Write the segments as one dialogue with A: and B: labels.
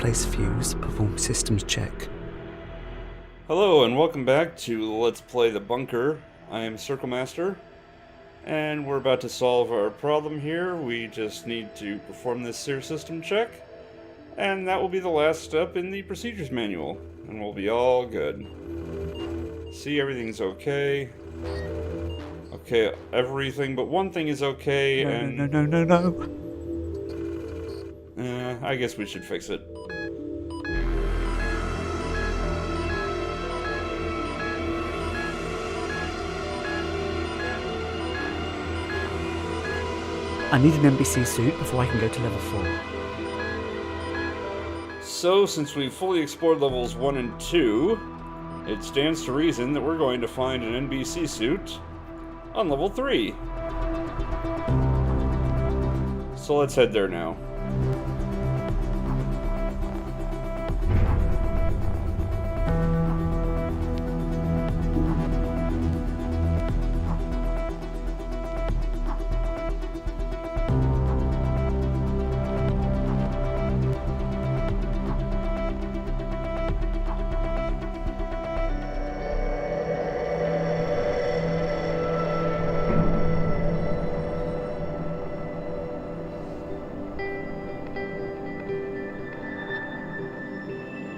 A: Replace fuse. Perform systems check.
B: Hello and welcome back to Let's Play the Bunker. I am Circle Master, and we're about to solve our problem here. We just need to perform this seer system check, and that will be the last step in the procedures manual, and we'll be all good. See, everything's okay. Okay, everything but one thing is okay,
A: No.
B: I guess we should fix it.
A: I need an NBC suit before I can go to level 4.
B: So, since we've fully explored levels 1 and 2, it stands to reason that we're going to find an NBC suit on level 3. So let's head there now.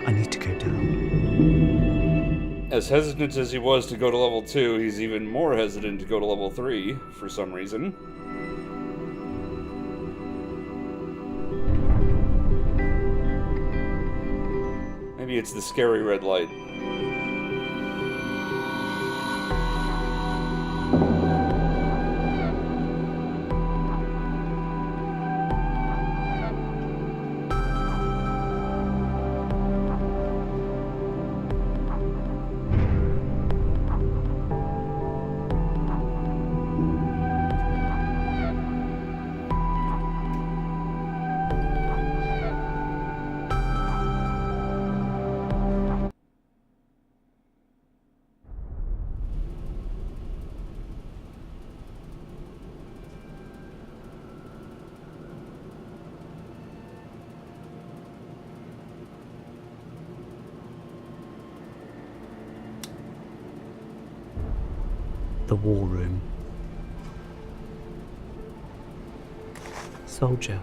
A: I need to go down.
B: As hesitant as he was to go to level 2, he's even more hesitant to go to level 3, for some reason. Maybe it's the scary red light.
A: The war room. Soldier.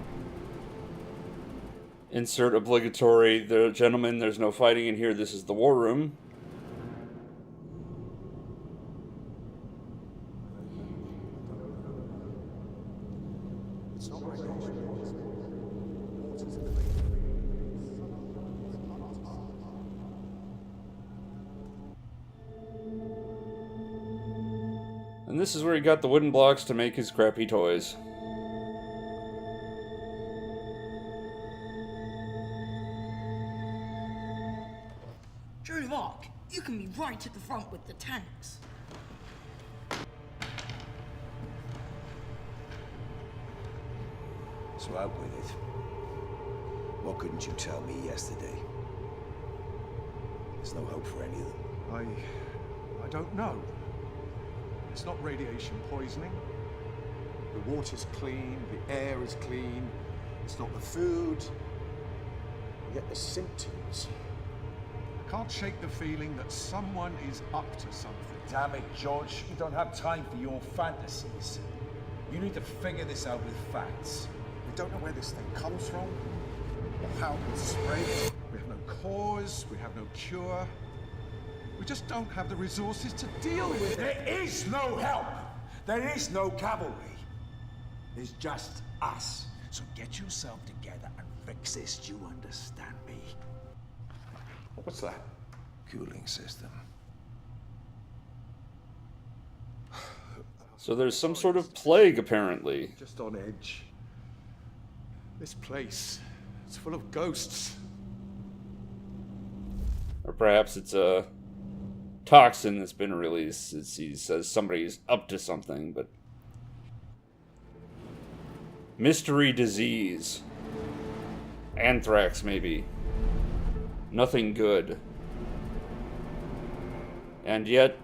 B: Insert obligatory, gentlemen, there's no fighting in here, this is the war room. And this is where he got the wooden blocks to make his crappy toys.
C: Joan of Arc, you can be right at the front with the tanks.
D: So out with it. What couldn't you tell me yesterday? There's no hope for any of them.
E: I don't know. It's not radiation poisoning. The water's clean, the air is clean. It's not the food. Yet the symptoms. I can't shake the feeling that someone is up to something.
F: Damn it, George. We don't have time for your fantasies. You need to figure this out with facts.
E: We don't know where this thing comes from, or how it was spread. We have no cause, we have no cure. We just don't have the resources to deal with it.
F: There is no help. There is no cavalry. There's just us. So get yourself together and fix this. Do you understand me?
E: What's that?
D: Cooling system.
B: So there's some sort of plague, apparently.
E: Just on edge. This place, it's full of ghosts.
B: Or perhaps it's a toxin that's been released. He says somebody's up to something, but... Mystery disease. Anthrax, maybe. Nothing good. And yet,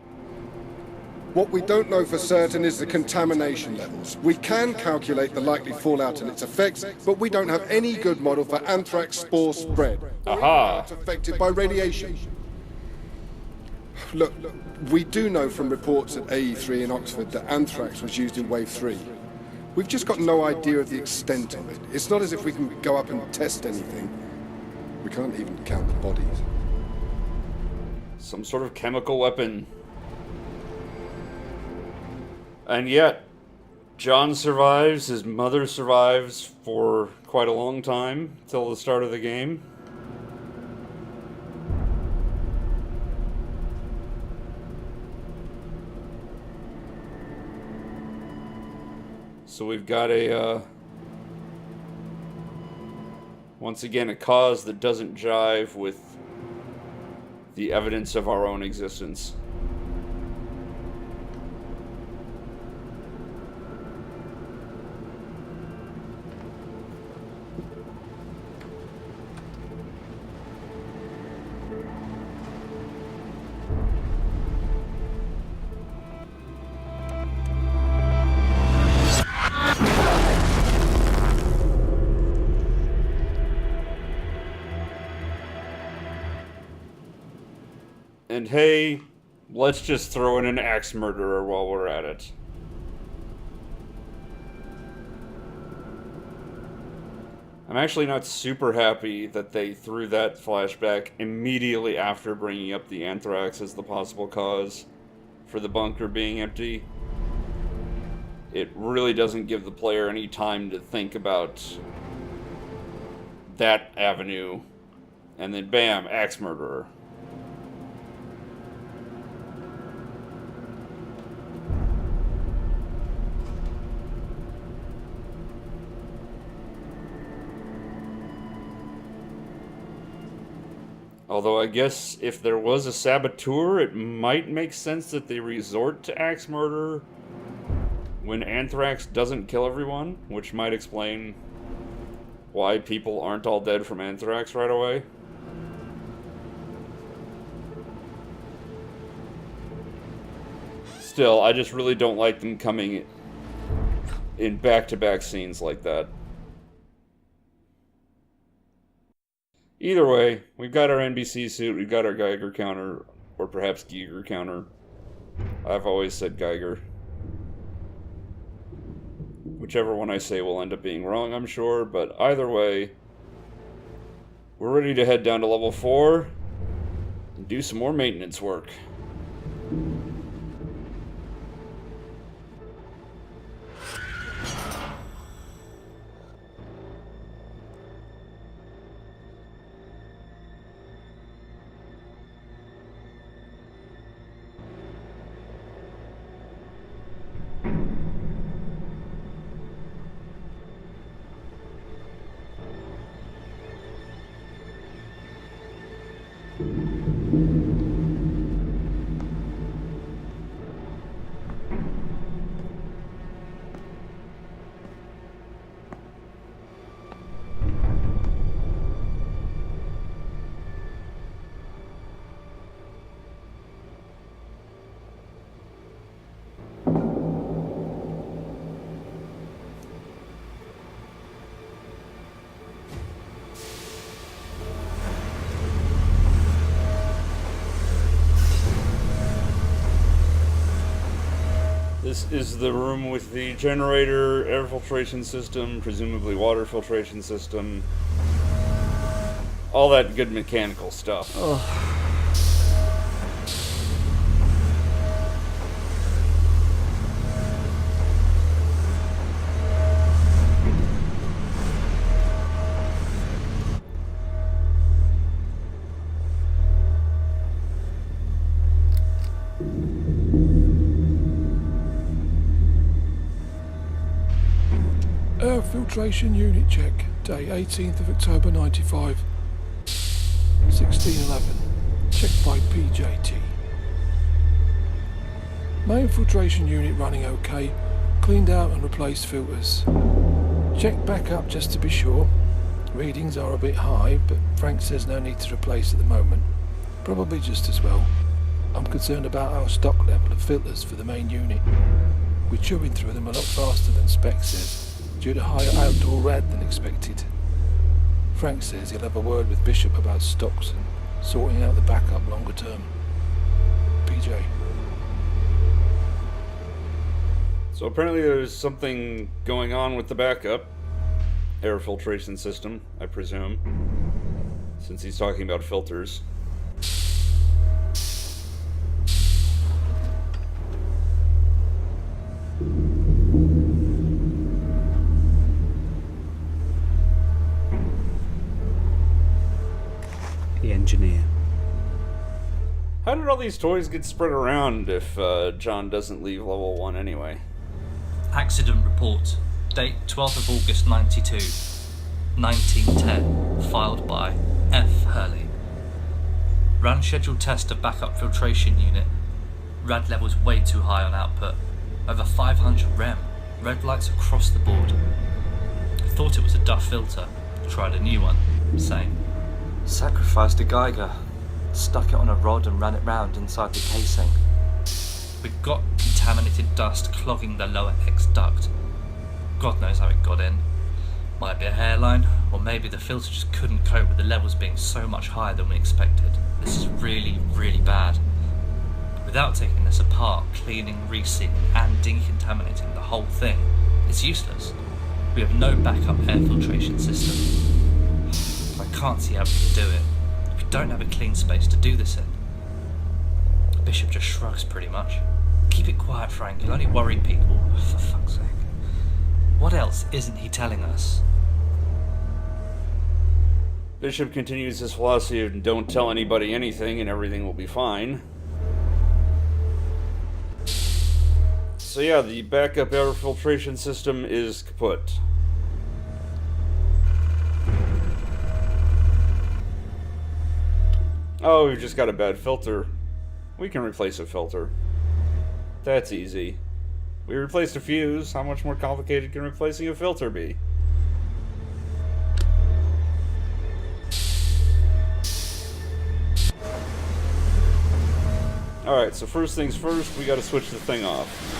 G: What we don't know for certain is the contamination levels. We can calculate the likely fallout and its effects, but we don't have any good model for anthrax spore spread.
B: Aha!
G: It's affected by radiation. Look, we do know from reports at AE3 in Oxford that anthrax was used in Wave 3. We've just got no idea of the extent of it. It's not as if we can go up and test anything. We can't even count the bodies.
B: Some sort of chemical weapon. And yet, John survives, his mother survives for quite a long time, till the start of the game. So we've got a, once again, a cause that doesn't jive with the evidence of our own existence. And hey, let's just throw in an axe murderer while we're at it. I'm actually not super happy that they threw that flashback immediately after bringing up the anthrax as the possible cause for the bunker being empty. It really doesn't give the player any time to think about that avenue, and then bam, axe murderer. Although I guess if there was a saboteur, it might make sense that they resort to axe murder when anthrax doesn't kill everyone, which might explain why people aren't all dead from anthrax right away. Still, I just really don't like them coming in back-to-back scenes like that. Either way, we've got our NBC suit, we've got our Geiger counter, or perhaps Geiger counter. I've always said Geiger. Whichever one I say will end up being wrong, I'm sure, but either way, we're ready to head down to level 4 and do some more maintenance work. This is the room with the generator, air filtration system, presumably water filtration system. All that good mechanical stuff.
H: Air filtration unit check, day 18th of October 95, 1611, checked by PJT. Main filtration unit running okay, cleaned out and replaced filters. Checked back up just to be sure. Readings are a bit high, but Frank says no need to replace at the moment. Probably just as well. I'm concerned about our stock level of filters for the main unit. We're chewing through them a lot faster than Spec says, due to higher outdoor rad than expected. Frank says he'll have a word with Bishop about stocks and sorting out the backup longer term. PJ.
B: So apparently there's something going on with the backup air filtration system, I presume, since he's talking about filters.
A: The engineer.
B: How did all these toys get spread around if John doesn't leave level 1 anyway?
I: Accident report. Date 12th of August 92. 1910. Filed by F. Hurley. Ran scheduled test of backup filtration unit. Rad levels way too high on output. Over 500 rem. Red lights across the board. Thought it was a Duff filter. Tried a new one. Same.
J: Sacrificed a Geiger. Stuck it on a rod and ran it round inside the casing.
I: We've got contaminated dust clogging the lower X duct. God knows how it got in. Might be a hairline, or maybe the filter just couldn't cope with the levels being so much higher than we expected. This is really, really bad. Without taking this apart, cleaning, resealing, and decontaminating the whole thing, it's useless. We have no backup air filtration system. I can't see how we can do it. We don't have a clean space to do this in. Bishop just shrugs pretty much. Keep it quiet, Frank. You'll only worry people. For fuck's sake. What else isn't he telling us?
B: Bishop continues his philosophy of don't tell anybody anything and everything will be fine. So yeah, the backup air filtration system is kaput. Oh, we've just got a bad filter. We can replace a filter. That's easy. We replaced a fuse. How much more complicated can replacing a filter be? Alright, so first things first, we gotta switch the thing off.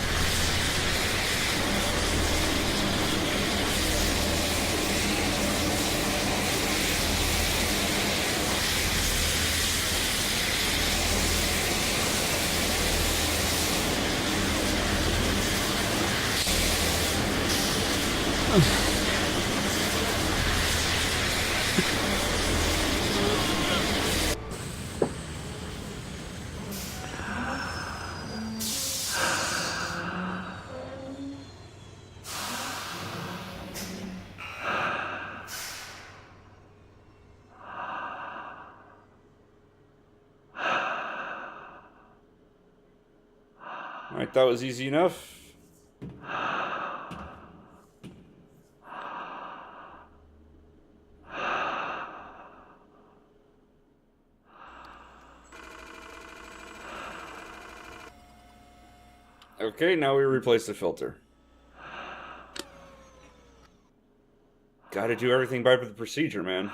B: Alright, that was easy enough. Okay, now we replace the filter. Gotta do everything by the procedure, man.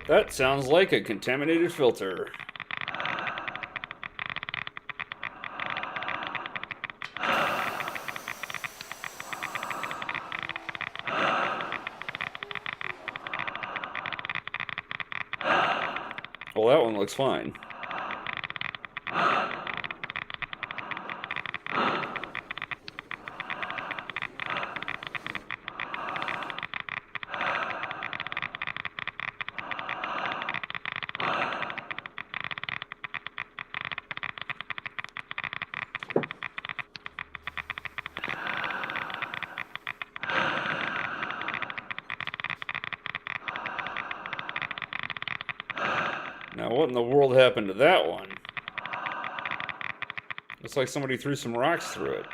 B: That sounds like a contaminated filter. Well, that one looks fine. Now, what in the world happened to that one? Looks like somebody threw some rocks through it.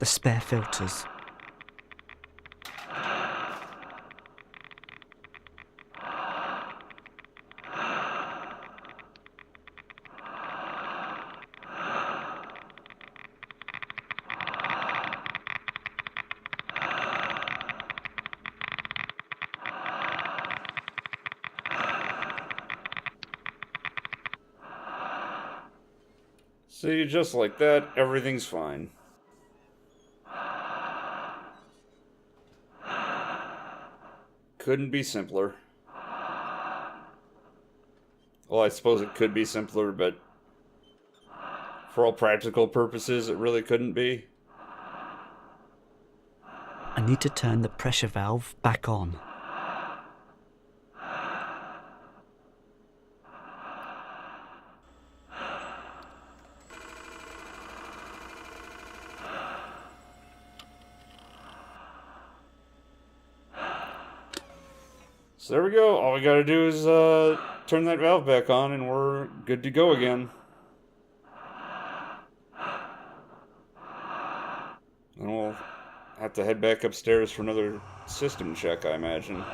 A: The spare filters.
B: See, just like that, everything's fine. Couldn't be simpler. Well, I suppose it could be simpler, but for all practical purposes, it really couldn't be.
A: I need to turn the pressure valve back on.
B: So there we go. All we gotta do is turn that valve back on and we're good to go again. And we'll have to head back upstairs for another system check, I imagine.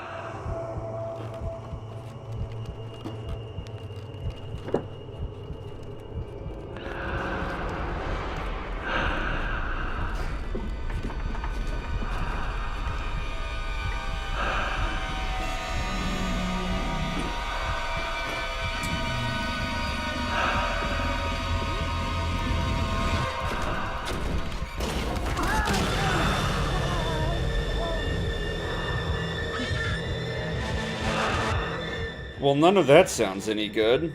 B: Well, none of that sounds any good.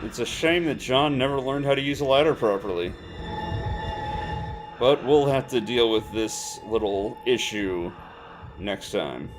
B: It's a shame that John never learned how to use a ladder properly. But we'll have to deal with this little issue next time.